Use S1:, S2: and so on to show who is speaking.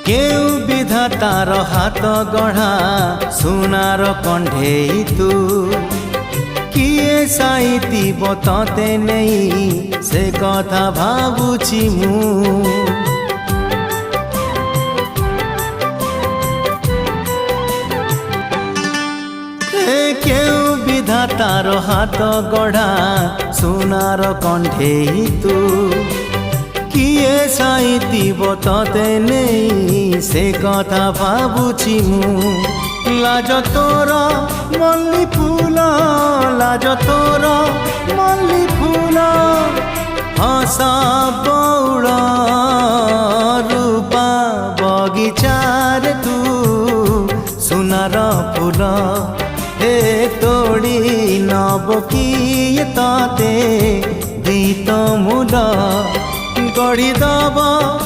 S1: केउ विधातार हाथ गढ़ा सुनार कंढेई तू किए साइतिब तते नहीं से कथा भाबुछि मु केउ विधातार हाथ गढ़ा सुनार कंढेई तू किए साइतिब तते नहीं से कथा भाबुछि मु लाज तोर मल्ली फूल लाज तोर मल्ली फूल हसा बौड़ रूपा बगीचार तू सुनार फूल हे तोड़ी नब किए तते दीत मूल गढ़ी दब